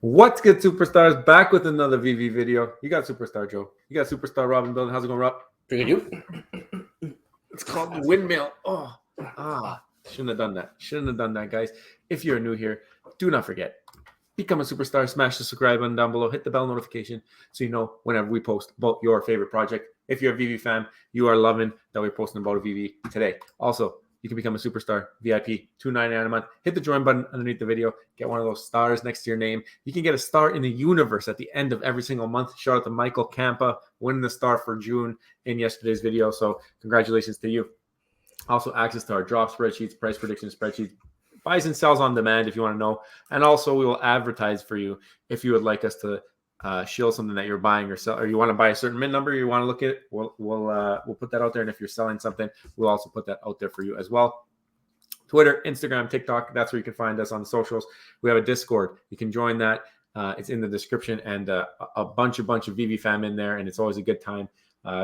What's good, superstars? Back with another Veve video. You got Superstar Joe. You got Superstar Rob in building. How's it going, Rob? Pretty good. It's called the windmill. Shouldn't have done that. Shouldn't have done that, guys. If you're new here, do not forget. Become a superstar. Smash the subscribe button down below. Hit the bell notification so you know whenever we post about your favorite project. If you're a Veve fan, you are loving that we're posting about a Veve today. Also, you can become a superstar VIP, $2.99 a month. Hit the join button underneath the video. Get one of those stars next to your name. You can get a star in the universe at the end of every single month. Shout out to Michael Campa winning the star for June in yesterday's video. So congratulations to you. Also access to our drop spreadsheets, price prediction spreadsheets, buys and sells on demand if you want to know. And also we will advertise for you if you would like us to shield something that you're buying or sell, or you want to buy a certain mint number, you want to look at it, we'll put that out there. And if you're selling something, we'll also put that out there for you as well. Twitter, Instagram, TikTok, that's where you can find us on the socials. We have a Discord. You can join that. It's in the description, and a bunch of Veve fam in there, and it's always a good time.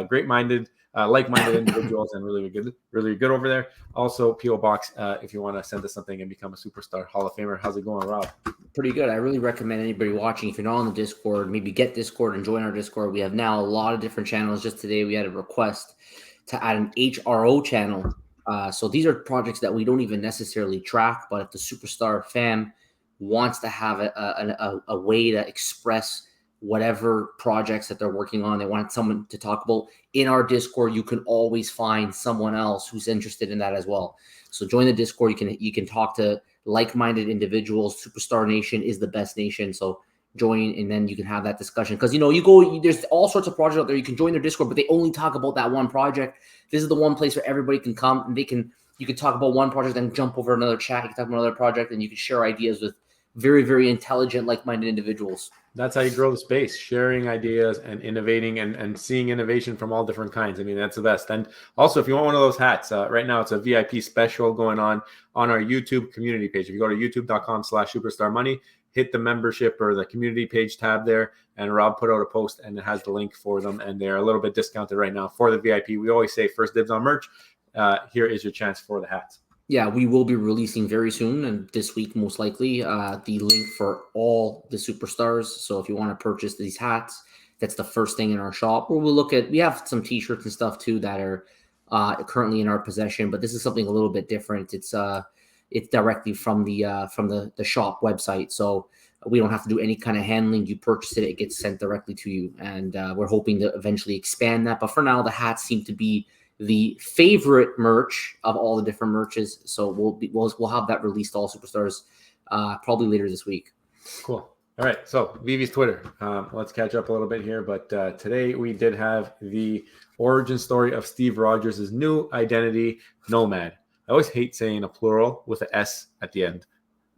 Great-minded, like-minded individuals, and really good over there. Also, P.O. Box, if you want to send us something and become a superstar Hall of Famer. How's it going, Rob? Pretty good. I really recommend anybody watching, if you're not on the Discord, maybe get Discord and join our Discord. We have now a lot of different channels. Just today, we had a request to add an HRO channel. So these are projects that we don't even necessarily track, but if the superstar fan wants to have a way to express whatever projects that they're working on, they want someone to talk about, in our Discord, you can always find someone else who's interested in that as well. So join the Discord. You can talk to like-minded individuals. Superstar Nation is the best nation. So join, and then you can have that discussion. Because there's all sorts of projects out there. You can join their Discord, but they only talk about that one project. This is the one place where everybody can come, and you can talk about one project and jump over another chat. You can talk about another project, and you can share ideas with very, very intelligent, like-minded individuals. That's how you grow the space, sharing ideas and innovating and seeing innovation from all different kinds. I mean, that's the best. And also, if you want one of those hats, right now it's a VIP special going on our YouTube community page. If you go to youtube.com/superstarmoney, hit the membership or the community page tab there, and Rob put out a post, and it has the link for them, and they're a little bit discounted right now for the VIP. We always say first dibs on merch. Here is your chance for the hats. Yeah, we will be releasing very soon, and this week most likely, the link for all the superstars. So if you want to purchase these hats, that's the first thing in our shop. Where we have some T-shirts and stuff too that are currently in our possession, but this is something a little bit different. It's directly from the shop website, so we don't have to do any kind of handling. You purchase it, it gets sent directly to you, and we're hoping to eventually expand that. But for now, the hats seem to be the favorite merch of all the different merches. So we'll have that released to all superstars probably later this week. Cool. All right. So Veve's Twitter. Let's catch up a little bit here. But today we did have the origin story of Steve Rogers' new identity, Nomad. I always hate saying a plural with an S at the end.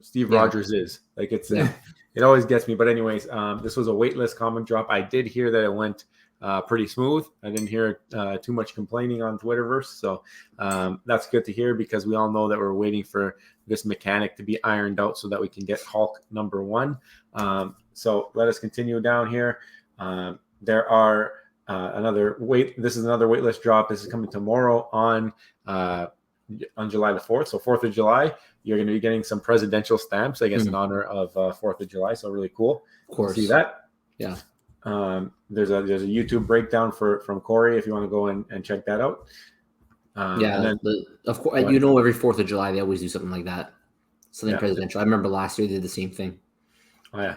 Steve Rogers is like it always gets me. But anyways, this was a waitlist comic drop. I did hear that it went pretty smooth. I didn't hear too much complaining on Twitterverse, so that's good to hear, because we all know that we're waiting for this mechanic to be ironed out so that we can get Hulk #1. So let us continue down here. There are this is another waitlist drop. This is coming tomorrow on July the 4th. So 4th of July, you're going to be getting some presidential stamps, I guess, in honor of 4th of July. So really cool. Of course. See that? Yeah. There's a YouTube breakdown from Corey if you want to go and check that out. Of course, every 4th of July they always do something like that, something presidential. I remember last year they did the same thing. Oh yeah.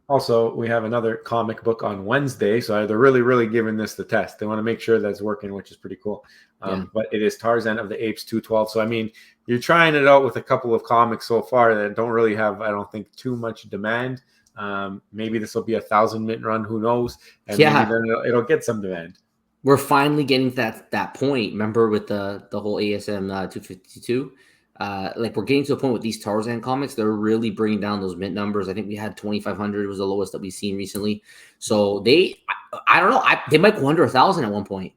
Also, we have another comic book on Wednesday, so they're really giving this the test. They want to make sure that's working, which is pretty cool. But it is Tarzan of the Apes 212. So I mean, you're trying it out with a couple of comics so far that don't really have, I don't think, too much demand. Maybe this will be 1,000 mint run, who knows? And maybe then it'll get some demand. We're finally getting to that point. Remember with the whole ASM 252, like we're getting to a point with these Tarzan comics. They're really bringing down those mint numbers. I think we had 2,500 was the lowest that we've seen recently. So I don't know. They might go under 1,000 at one point.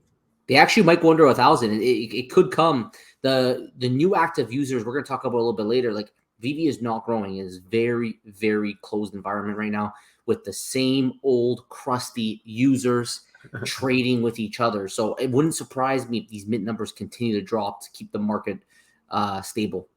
They actually might go under 1,000. It could come. The new active users we're going to talk about a little bit later. Like Veve is not growing. It is very, very closed environment right now with the same old crusty users trading with each other. So it wouldn't surprise me if these mint numbers continue to drop to keep the market stable.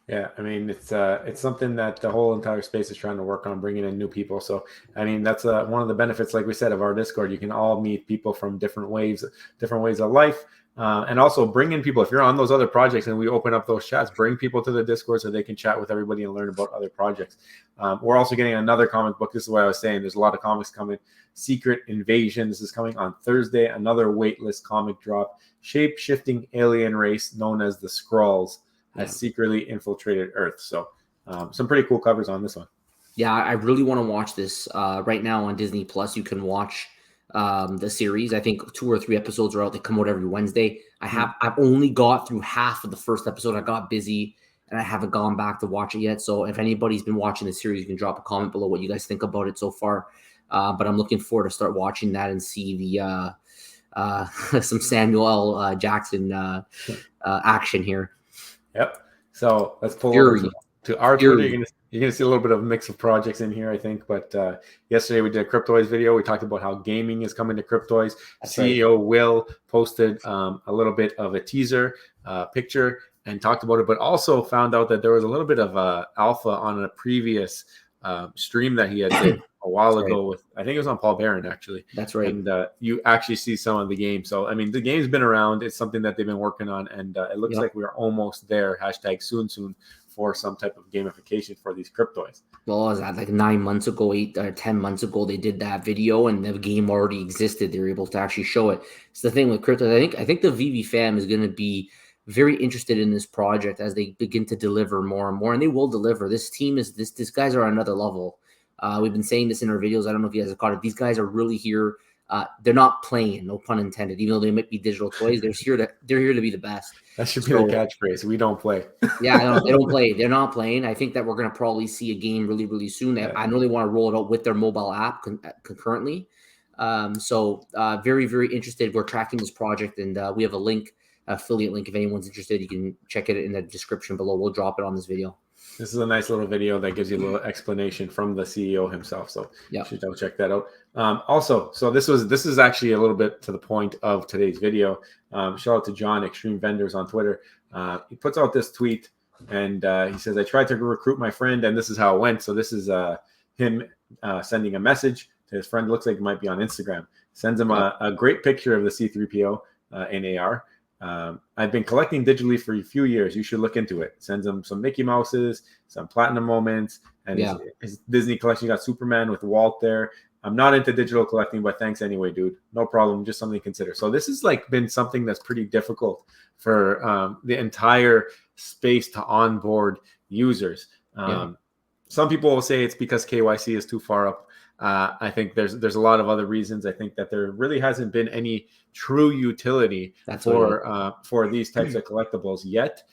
Yeah, I mean it's something that the whole entire space is trying to work on, bringing in new people. So I mean that's one of the benefits, like we said, of our Discord. You can all meet people from different ways of life, and also bring in people. If you're on those other projects and we open up those chats, bring people to the Discord so they can chat with everybody and learn about other projects. We're also getting another comic book. This is what I was saying. There's a lot of comics coming. Secret Invasion. This is coming on Thursday. Another waitlist comic drop. Shape-shifting alien race known as the Skrulls has secretly infiltrated Earth. So some pretty cool covers on this one. Yeah, I really want to watch this. Right now on Disney Plus, you can watch the series. I think 2 or 3 episodes are out. They come out every Wednesday. I've only got through half of the first episode. I got busy and I haven't gone back to watch it yet. So if anybody's been watching the series, you can drop a comment below what you guys think about it so far. But I'm looking forward to start watching that and see the some Samuel L. Jackson action here. Yep. So let's pull over to our Twitter. You're gonna see a little bit of a mix of projects in here, I think. But yesterday we did a Cryptoids video. We talked about how gaming is coming to Cryptoids. CEO Will posted a little bit of a teaser picture and talked about it, but also found out that there was a little bit of alpha on a previous stream that he had did a while ago with, I think it was on Paul Barron, actually. That's right. And you actually see some of the game. So, I mean, the game's been around. It's something that they've been working on, and it looks like we're almost there. # soon for some type of gamification for these Cryptoids. Well, was that like 9 months ago, 8 or 10 months ago, they did that video and the game already existed. They were able to actually show it. It's the thing with Cryptoids. I think the Veve fam is going to be very interested in this project as they begin to deliver more and more, and they will deliver. This team is this guys are on another level. We've been saying this in our videos. I don't know if you guys have caught it. These guys are really here. They're not playing, no pun intended. Even though they might be digital toys, they're here to be the best. That should be the catchpurphrase. We don't play. Yeah, they don't play. They're not playing. I think that we're going to probably see a game really, really soon. I know they want to roll it out with their mobile app concurrently. So very, very interested. We're tracking this project, and we have a link, affiliate link. If anyone's interested, you can check it in the description below. We'll drop it on this video. This is a nice little video that gives you a little explanation from the CEO himself. So you should double check that out. Also, so this is actually a little bit to the point of today's video. Shout out to John, Extreme Vendors on Twitter. He puts out this tweet and he says, I tried to recruit my friend and this is how it went. So this is him sending a message to his friend. Looks like it might be on Instagram. Sends him a great picture of the C-3PO in AR. I've been collecting digitally for a few years. You should look into it. Sends him some Mickey Mouses, some platinum moments, and his Disney collection. You got Superman with Walt there. I'm not into digital collecting, but thanks anyway, dude. No problem. Just something to consider. So this has been something that's pretty difficult for the entire space to onboard users. Some people will say it's because KYC is too far up. I think there's a lot of other reasons. I think that there really hasn't been any true utility for these types of collectibles yet.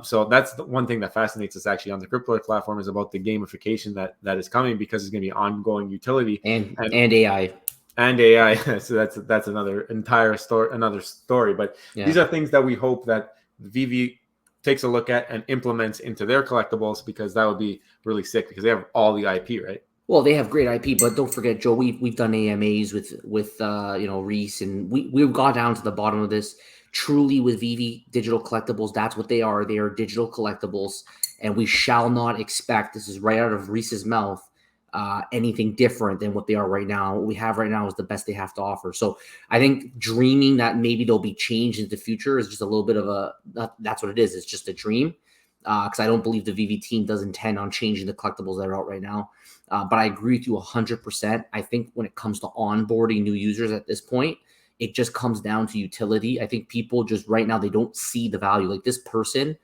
So that's the one thing that fascinates us actually on the Cryptoid platform is about the gamification that is coming because it's going to be ongoing utility and AI. And AI. So that's another entire story. But these are things that we hope that Veve takes a look at and implements into their collectibles because that would be really sick because they have all the IP, right? Well, they have great IP, but don't forget, Joe. We've done AMAs with Reese, and we've got down to the bottom of this. Truly, with Veve digital collectibles, that's what they are. They are digital collectibles, and we shall not expect. This is right out of Reese's mouth. Anything different than what they are right now. What we have right now is the best they have to offer. So I think dreaming that maybe they'll be changed in the future is just a little bit of that's what it is. It's just a dream. Because I don't believe the Veve team does intend on changing the collectibles that are out right now. But I agree with you 100%. I think when it comes to onboarding new users at this point, it just comes down to utility. I think people just right now, they don't see the value. Like this person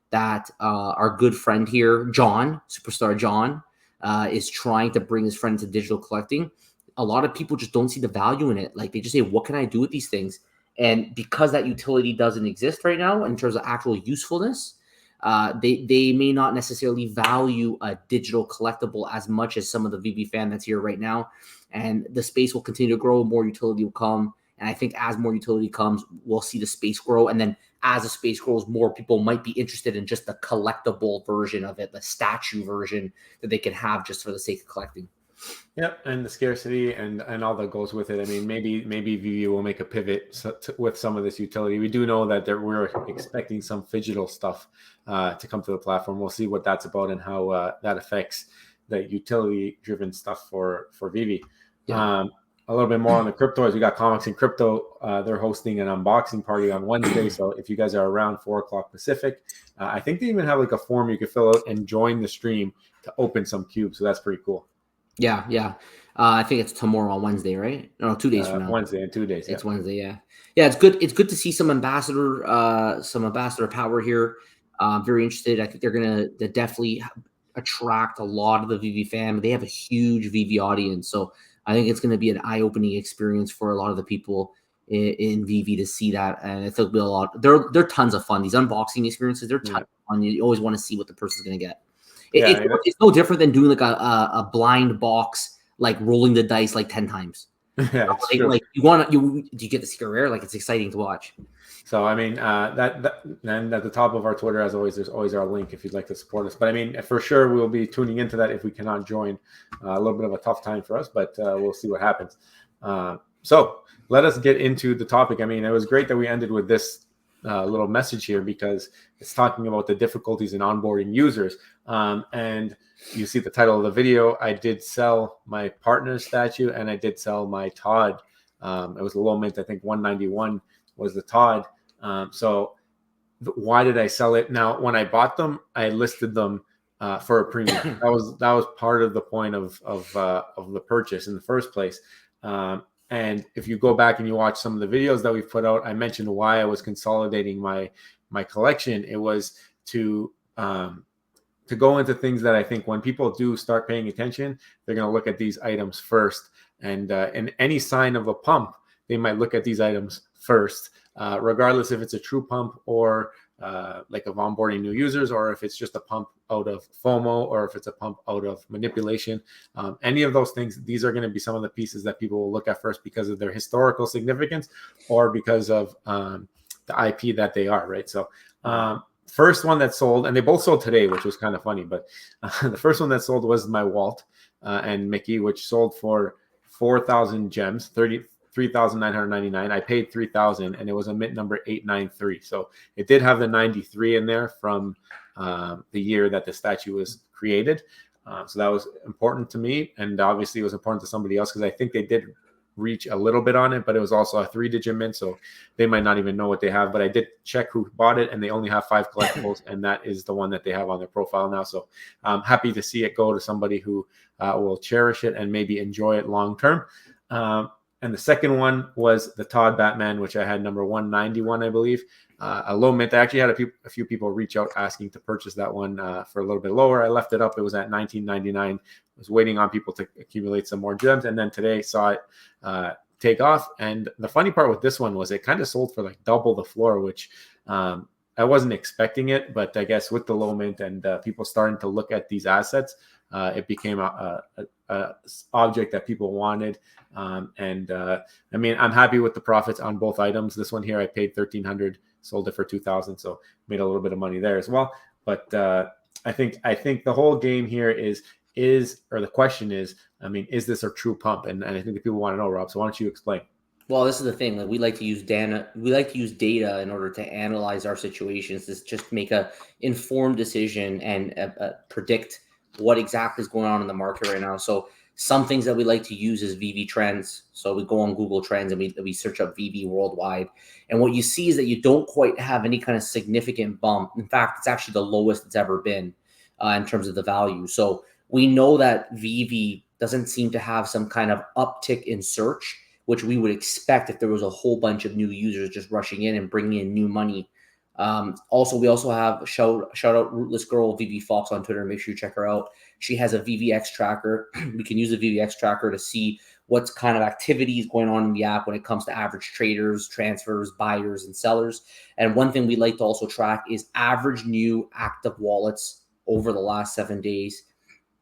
that our good friend here, John, Superstar John, is trying to bring his friend to digital collecting. A lot of people just don't see the value in it. Like they just say, what can I do with these things? And because that utility doesn't exist right now in terms of actual usefulness, they may not necessarily value a digital collectible as much as some of the Veve fan that's here right now. And the space will continue to grow, more utility will come. And I think as more utility comes, we'll see the space grow. And then as the space grows, more people might be interested in just the collectible version of it, the statue version that they can have just for the sake of collecting. Yep, and the scarcity and all that goes with it. I mean, maybe Veve will make a pivot with some of this utility. We do know that we're expecting some phygital stuff to come to the platform. We'll see what that's about and how that affects the utility-driven stuff for Veve. Yeah. A little bit more on the crypto as we got Comics in Crypto. They're hosting an unboxing party on Wednesday. So if you guys are around 4 o'clock Pacific, I think they even have like a form you could fill out and join the stream to open some cubes. So that's pretty cool. Yeah, yeah. I think it's tomorrow on Wednesday, right? No, 2 days from now. Wednesday in 2 days. It's Wednesday, yeah. Yeah, it's good. It's good to see some ambassador power here. Very interested. I think they're gonna definitely attract a lot of the Veve fam. They have a huge Veve audience, so I think it's gonna be an eye-opening experience for a lot of the people in Veve to see that, and I think it'll be a lot. They're tons of fun. These unboxing experiences, they're tons of fun. You always want to see what the person's gonna get. It's no different than doing like a blind box, like rolling the dice like 10 times. Yeah, like you get the secret rare, like it's exciting to watch. So I mean, that and at the top of our Twitter, as always, there's always our link if you'd like to support us. But I mean, for sure, we'll be tuning into that if we cannot join. A little bit of a tough time for us, but we'll see what happens. So let us get into the topic. I mean, it was great that we ended with this little message here because it's talking about the difficulties in onboarding users. And you see the title of the video. I did sell my partner's statue and I did sell my Todd. It was a low mint. I think 191 was the Todd. So why did I sell it? Now, when I bought them, I listed them for a premium. That was part of the point of the purchase in the first place. And if you go back and you watch some of the videos that we've put out, I mentioned why I was consolidating my collection. It was to go into things that I think when people do start paying attention, they're going to look at these items first. And in any sign of a pump, they might look at these items first, regardless if it's a true pump or like of onboarding new users, or if it's just a pump out of FOMO, or if it's a pump out of manipulation. Any of those things, these are going to be some of the pieces that people will look at first because of their historical significance or because of the IP that they are, right? So first one that sold, and they both sold today, which was kind of funny, but the first one that sold was my Walt and Mickey, which sold for 4,000 gems, 33,999. I paid 3,000, and it was a mint number 893. So it did have the 93 in there from the year that the statue was created. So that was important to me, and obviously it was important to somebody else because I think they did reach a little bit on it, but it was also a 3-digit mint, so they might not even know what they have. But I did check who bought it, and they only have 5 collectibles, and that is the one that they have on their profile now. So I'm happy to see it go to somebody who will cherish it and maybe enjoy it long term. And the second one was the Todd Batman, which I had number 191, I believe. A low mint. I actually had a few people reach out asking to purchase that one for a little bit lower. I left it up. It was at 19.99. I was waiting on people to accumulate some more gems, and then today saw it take off. And the funny part with this one was it kind of sold for like double the floor, which I wasn't expecting it, but I guess with the low mint and people starting to look at these assets, it became a object that people wanted. I mean, I'm happy with the profits on both items. This one here, I paid 1,300, sold it for 2,000, so made a little bit of money there as well. But I think the whole game here is the question is, I mean, is this a true pump? And I think the people want to know, Rob. So why don't you explain? Well, this is the thing. Like, we like to use data. We like to use data in order to analyze our situations, to just make a informed decision and predict what exactly is going on in the market right now. So some things that we like to use is Veve trends. So we go on Google Trends and we search up Veve worldwide. And what you see is that you don't quite have any kind of significant bump. In fact, it's actually the lowest it's ever been in terms of the value. So we know that Veve doesn't seem to have some kind of uptick in search, which we would expect if there was a whole bunch of new users just rushing in and bringing in new money. Also, we also have shout out Rootless Girl Veve Fox on Twitter. Make sure you check her out. She has a VVX tracker. We can use the VVX tracker to see what's kind of activities going on in the app when it comes to average traders, transfers, buyers, and sellers. And one thing we like to also track is average new active wallets over the last 7 days.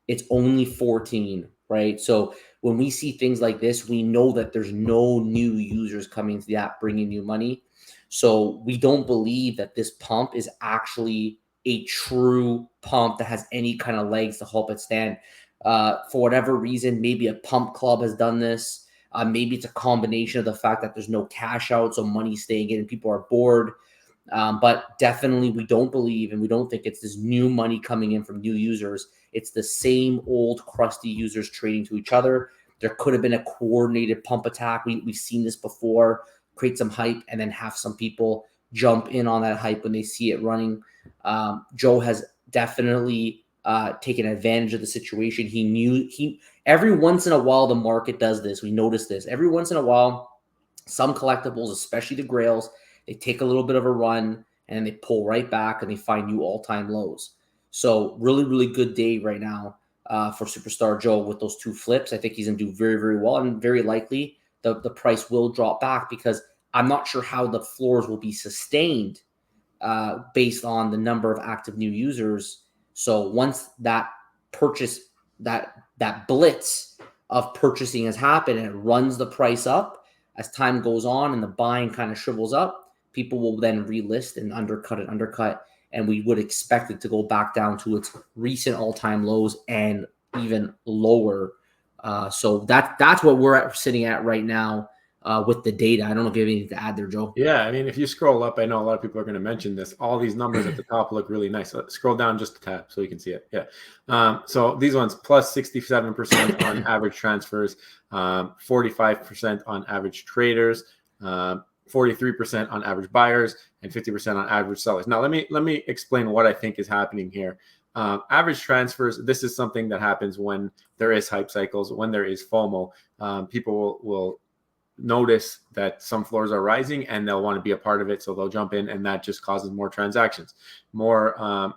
It's only 14, right? So when we see things like this, we know that there's no new users coming to the app bringing new money. So we don't believe that this pump is actually a true pump that has any kind of legs to help it stand. For whatever reason, maybe a pump club has done this. Maybe it's a combination of the fact that there's no cash out, so money's staying in and people are bored. But definitely we don't believe and we don't think it's this new money coming in from new users. It's the same old crusty users trading to each other. There could have been a coordinated pump attack. We've seen this before, create some hype and then have some people jump in on that hype when they see it running. Joe has definitely taken advantage of the situation. He every once in a while the market does this. We notice this. Every once in a while, some collectibles, especially the grails, they take a little bit of a run and then they pull right back and they find new all-time lows. So really, really good day right now for Superstar Joe with those two flips. I think he's going to do very, very well, and very likely the price will drop back because I'm not sure how the floors will be sustained based on the number of active new users. So once that purchase, that blitz of purchasing has happened and it runs the price up, as time goes on and the buying kind of shrivels up, people will then relist and undercut, and we would expect it to go back down to its recent all-time lows and even lower. So that's what we're sitting at right now with the data. I don't know if you have anything to add there, Joe. Yeah, I mean, if you scroll up, I know a lot of people are going to mention this. All these numbers at the top look really nice. Scroll down just a tab so you can see it. Yeah. So these ones, plus 67% on average transfers, 45% on average traders, 43% on average buyers, and 50% on average sellers. Now, let me explain what I think is happening here. Average transfers, this is something that happens when there is hype cycles, when there is FOMO. People will notice that some floors are rising and they'll want to be a part of it, so they'll jump in, and that just causes more transactions, more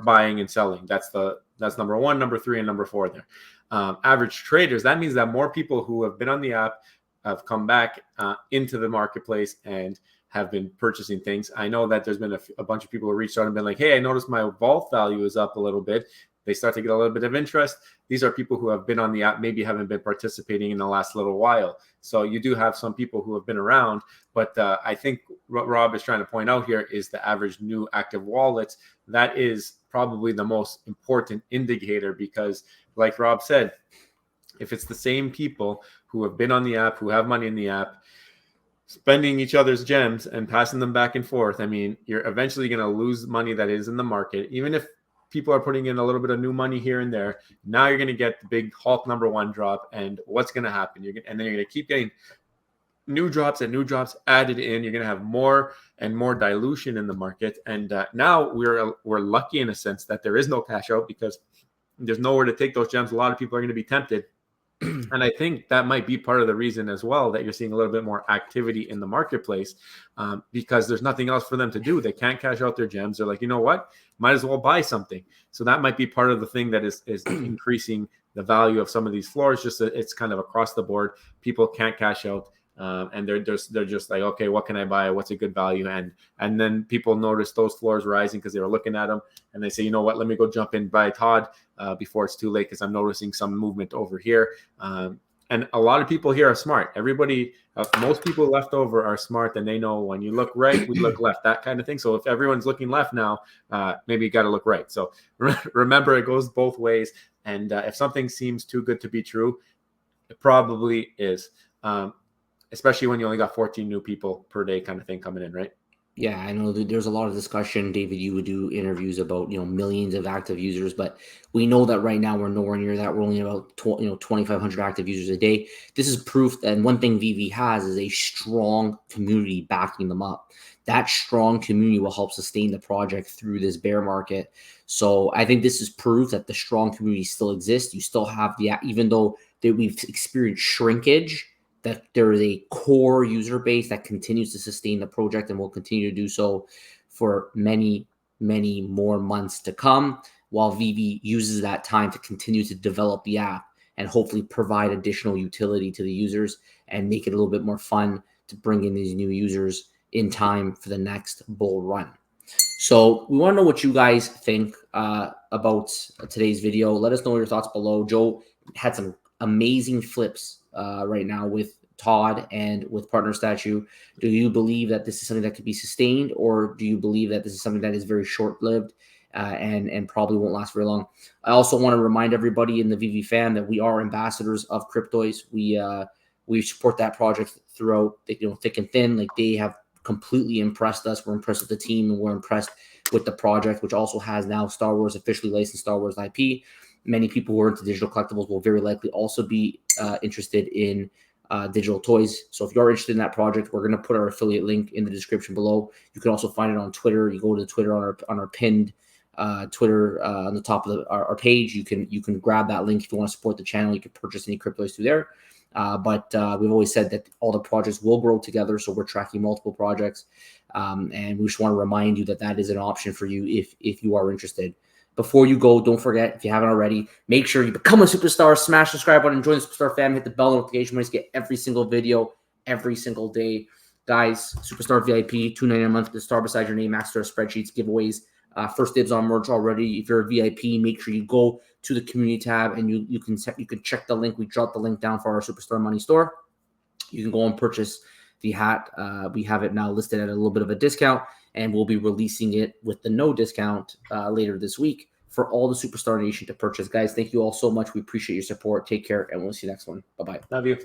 buying and selling. That's number one, number three, and number four there. Average traders, that means that more people who have been on the app have come back into the marketplace and have been purchasing things. I know that there's been a bunch of people who reached out and been like, hey, I noticed my vault value is up a little bit. They start to get a little bit of interest. These are people who have been on the app, maybe haven't been participating in the last little while. So you do have some people who have been around, but I think what Rob is trying to point out here is the average new active wallets. That is probably the most important indicator because, like Rob said, if it's the same people who have been on the app, who have money in the app, spending each other's gems and passing them back and forth, I mean, you're eventually going to lose money that is in the market. Even if people are putting in a little bit of new money here and there, now you're going to get the big Hulk number one drop. And what's going to happen? And then you're going to keep getting new drops and new drops added in. You're going to have more and more dilution in the market. And now we're lucky in a sense that there is no cash out because there's nowhere to take those gems. A lot of people are going to be tempted. And I think that might be part of the reason as well that you're seeing a little bit more activity in the marketplace because there's nothing else for them to do. They can't cash out their gems. They're like, you know what? Might as well buy something. So that might be part of the thing that is increasing the value of some of these floors. Just that it's kind of across the board. People can't cash out. And they're just like, okay, what can I buy? What's a good value? And then people notice those floors rising because they were looking at them, and they say, you know what? Let me go jump in buy Todd before it's too late because I'm noticing some movement over here. And a lot of people here are smart. Most people left over are smart, and they know when you look right, we look left, that kind of thing. So if everyone's looking left now, maybe you got to look right. So remember, it goes both ways. And if something seems too good to be true, it probably is. Especially when you only got 14 new people per day kind of thing coming in, right? Yeah, I know there's a lot of discussion. David, you would do interviews about, millions of active users, but we know that right now we're nowhere near that. We're only about 2,500 active users a day. This is proof that one thing Veve has is a strong community backing them up. That strong community will help sustain the project through this bear market. So I think this is proof that the strong community still exists. You still have even though we've experienced shrinkage, that there is a core user base that continues to sustain the project and will continue to do so for many, many more months to come, while Veve uses that time to continue to develop the app and hopefully provide additional utility to the users and make it a little bit more fun to bring in these new users in time for the next bull run. So we want to know what you guys think about today's video. Let us know your thoughts below. Joe had some amazing flips right now with Todd and with Partner Statue. Do you believe that this is something that could be sustained, or do you believe that this is something that is very short-lived and probably won't last very long. I also want to remind everybody in the Veve fam that we are ambassadors of Cryptoys. We support that project throughout, thick and thin. Like, they have completely impressed us. We're impressed with the team, and we're impressed with the project, which also has now Star Wars, officially licensed Star Wars IP. Many people who are into digital collectibles will very likely also be interested in digital toys. So if you're interested in that project, we're going to put our affiliate link in the description below. You can also find it on Twitter. You go to Twitter on our pinned Twitter on the top of our page. You can grab that link if you want to support the channel. You can purchase any Cryptoys through there. But we've always said that all the projects will grow together, so we're tracking multiple projects, and we just want to remind you that that is an option for you if you are interested. Before you go, don't forget, if you haven't already, make sure you become a superstar, smash the subscribe button, join the Superstar fam, hit the bell notification when you get every single video every single day. Guys, Superstar VIP, $2.99 a month, the star beside your name, master spreadsheets, giveaways, first dibs on merch already. If you're a VIP, make sure you go to the community tab and you can check the link. We dropped the link down for our Superstar Money store. You can go and purchase the hat. We have it now listed at a little bit of a discount, and we'll be releasing it with the no discount later this week for all the Superstar Nation to purchase. Guys, thank you all so much. We appreciate your support. Take care, and we'll see you next one. Bye-bye. Love you.